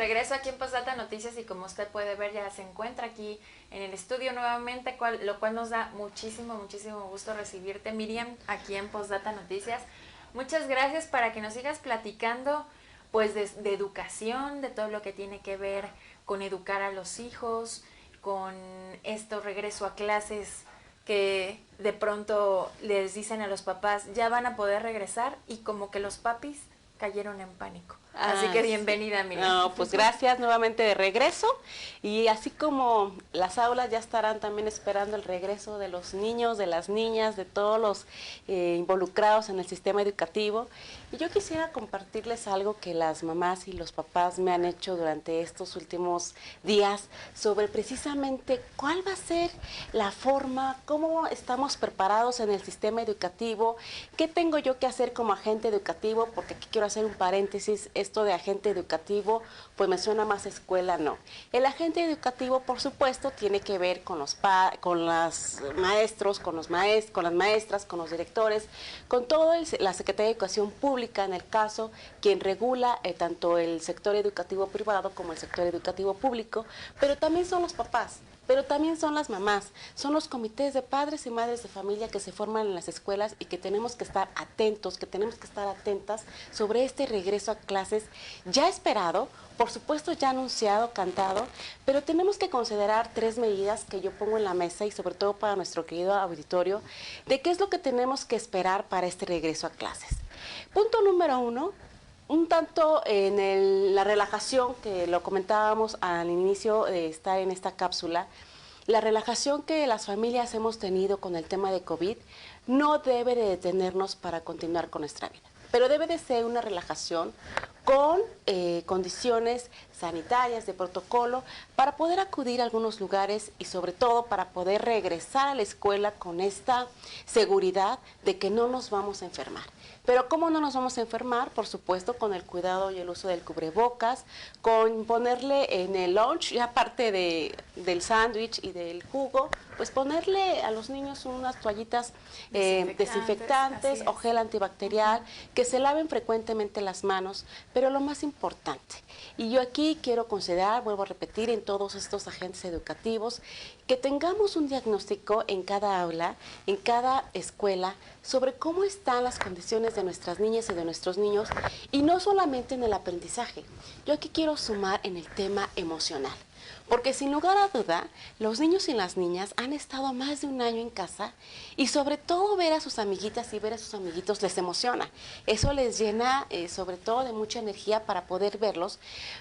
regreso aquí en Postdata Noticias y como usted puede ver ya se encuentra aquí en el estudio nuevamente, lo cual nos da muchísimo gusto recibirte, Miriam, aquí en Postdata Noticias. Muchas gracias para que nos sigas platicando pues de educación, de todo lo que tiene que ver con educar a los hijos, con esto regreso a clases que de pronto les dicen a los papás ya van a poder regresar y como que los papis cayeron en pánico. Así que bienvenida, Miriam. No, pues gracias nuevamente de regreso. Y así como las aulas ya estarán también esperando el regreso de los niños, de las niñas, de todos los involucrados en el sistema educativo. Y yo quisiera compartirles algo que las mamás y los papás me han hecho durante estos últimos días sobre precisamente cuál va a ser la forma, cómo estamos preparados en el sistema educativo, qué tengo yo que hacer como agente educativo, porque aquí quiero hacer un paréntesis. Esto de agente educativo, pues me suena más escuela, no. El agente educativo, por supuesto, tiene que ver con los maestros, con las maestras, con los directores, con todo la Secretaría de Educación Pública, en el caso, quien regula tanto el sector educativo privado como el sector educativo público, pero también son los papás. Pero también son las mamás, son los comités de padres y madres de familia que se forman en las escuelas y que tenemos que estar atentos, que tenemos que estar atentas sobre este regreso a clases ya esperado, por supuesto ya anunciado, cantado, pero tenemos que considerar 3 medidas que yo pongo en la mesa y sobre todo para nuestro querido auditorio, de qué es lo que tenemos que esperar para este regreso a clases. Punto número 1. Un tanto en la relajación que lo comentábamos al inicio de estar en esta cápsula, la relajación que las familias hemos tenido con el tema de COVID no debe de detenernos para continuar con nuestra vida, pero debe de ser una relajación con condiciones sanitarias de protocolo para poder acudir a algunos lugares y sobre todo para poder regresar a la escuela con esta seguridad de que no nos vamos a enfermar. Pero ¿cómo no nos vamos a enfermar? Por supuesto, con el cuidado y el uso del cubrebocas, con ponerle en el lunch, y aparte del sándwich y del jugo, pues ponerle a los niños unas toallitas desinfectantes o gel antibacterial, que se laven frecuentemente las manos, pero lo más importante, y yo aquí quiero considerar, vuelvo a repetir, en todos estos agentes educativos, que tengamos un diagnóstico en cada aula, en cada escuela, sobre cómo están las condiciones de nuestras niñas y de nuestros niños, y no solamente en el aprendizaje. Yo aquí quiero sumar en el tema emocional, porque sin lugar a duda, los niños y las niñas han estado más de un año en casa y sobre todo ver a sus amiguitas y ver a sus amiguitos les emociona. Eso les llena sobre todo de mucha energía para poder verlos,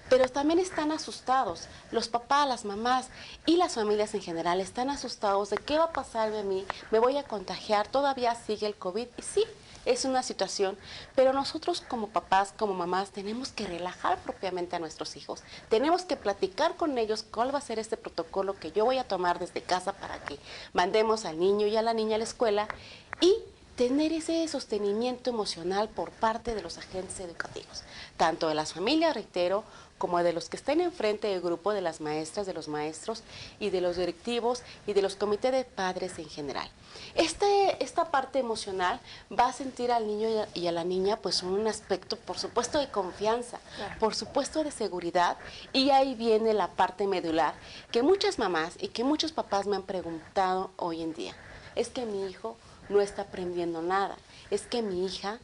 pero también están asustados. Los papás, las mamás y las familias en general están asustados de qué va a pasar de mí, me voy a contagiar, todavía sigue el COVID y sí. Es una situación, pero nosotros como papás, como mamás, tenemos que relajar propiamente a nuestros hijos. Tenemos que platicar con ellos cuál va a ser este protocolo que yo voy a tomar desde casa para que mandemos al niño y a la niña a la escuela y tener ese sostenimiento emocional por parte de los agentes educativos, tanto de las familias, reitero, como de los que estén enfrente del grupo, de las maestras, de los maestros y de los directivos y de los comités de padres en general. Esta parte emocional va a sentir al niño y a la niña pues un aspecto, por supuesto, de confianza, claro, por supuesto de seguridad, y ahí viene la parte medular que muchas mamás y que muchos papás me han preguntado hoy en día. Es que mi hijo no está aprendiendo nada, es que mi hija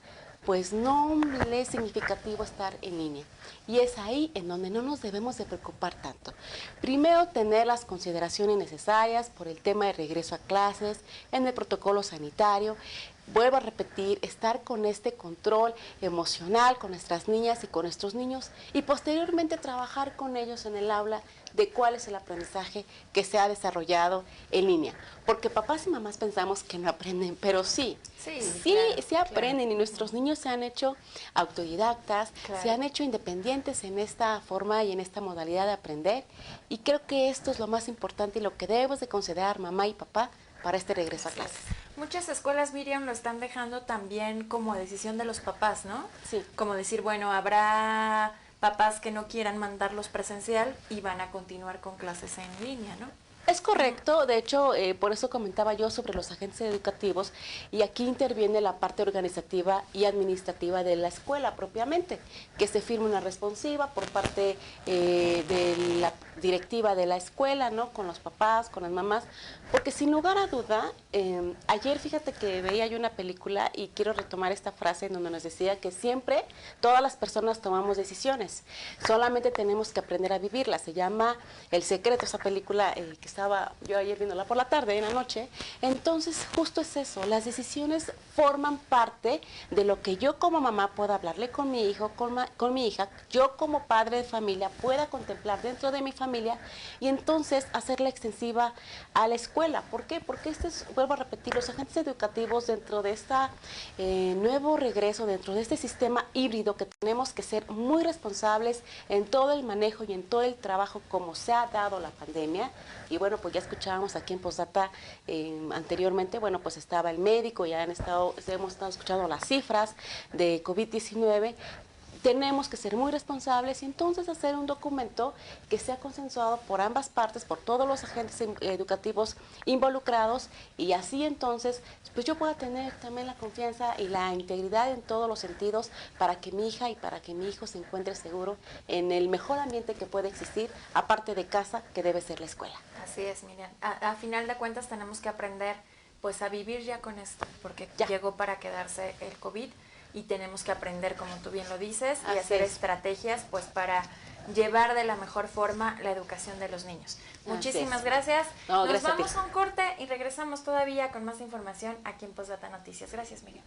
pues no le es significativo estar en línea. Y es ahí en donde no nos debemos de preocupar tanto. Primero, tener las consideraciones necesarias por el tema de regreso a clases, en el protocolo sanitario. Vuelvo a repetir, estar con este control emocional con nuestras niñas y con nuestros niños y posteriormente trabajar con ellos en el aula de cuál es el aprendizaje que se ha desarrollado en línea. Porque papás y mamás pensamos que no aprenden, pero sí aprenden, claro, y nuestros niños se han hecho autodidactas, claro, se han hecho independientes en esta forma y en esta modalidad de aprender, y creo que esto es lo más importante y lo que debemos de considerar mamá y papá para este regreso a clases. Muchas escuelas, Miriam, lo están dejando también como decisión de los papás, ¿no? Sí. Como decir, bueno, habrá papás que no quieran mandarlos presencial y van a continuar con clases en línea, ¿no? Es correcto, de hecho, por eso comentaba yo sobre los agentes educativos y aquí interviene la parte organizativa y administrativa de la escuela propiamente, que se firme una responsiva por parte de la directiva de la escuela, ¿no? Con los papás, con las mamás, porque sin lugar a duda, ayer fíjate que veía yo una película y quiero retomar esta frase en donde nos decía que siempre todas las personas tomamos decisiones, solamente tenemos que aprender a vivirlas. Se llama El Secreto, esa película que estaba yo ayer viéndola por la tarde, en la noche. Entonces justo es eso, las decisiones forman parte de lo que yo como mamá pueda hablarle con mi hijo, con mi hija, yo como padre de familia pueda contemplar dentro de mi familia y entonces hacerla extensiva a la escuela. ¿Por qué? Porque vuelvo a repetir, los agentes educativos dentro de este nuevo regreso, dentro de este sistema híbrido que tenemos que ser muy responsables en todo el manejo y en todo el trabajo como se ha dado la pandemia. Y bueno, pues ya escuchábamos aquí en Postdata anteriormente, bueno, pues estaba el médico, ya hemos estado escuchando las cifras de COVID-19. Tenemos que ser muy responsables y entonces hacer un documento que sea consensuado por ambas partes, por todos los agentes educativos involucrados y así entonces pues yo pueda tener también la confianza y la integridad en todos los sentidos para que mi hija y para que mi hijo se encuentre seguro en el mejor ambiente que puede existir, aparte de casa, que debe ser la escuela. Así es, Miriam. A final de cuentas tenemos que aprender pues a vivir ya con esto, porque ya llegó para quedarse el COVID. Y tenemos que aprender, como tú bien lo dices, y Así hacer es. estrategias pues para llevar de la mejor forma la educación de los niños. Muchísimas gracias. No, Nos gracias vamos a un corte y regresamos todavía con más información aquí en Postdata Noticias. Gracias, Miriam.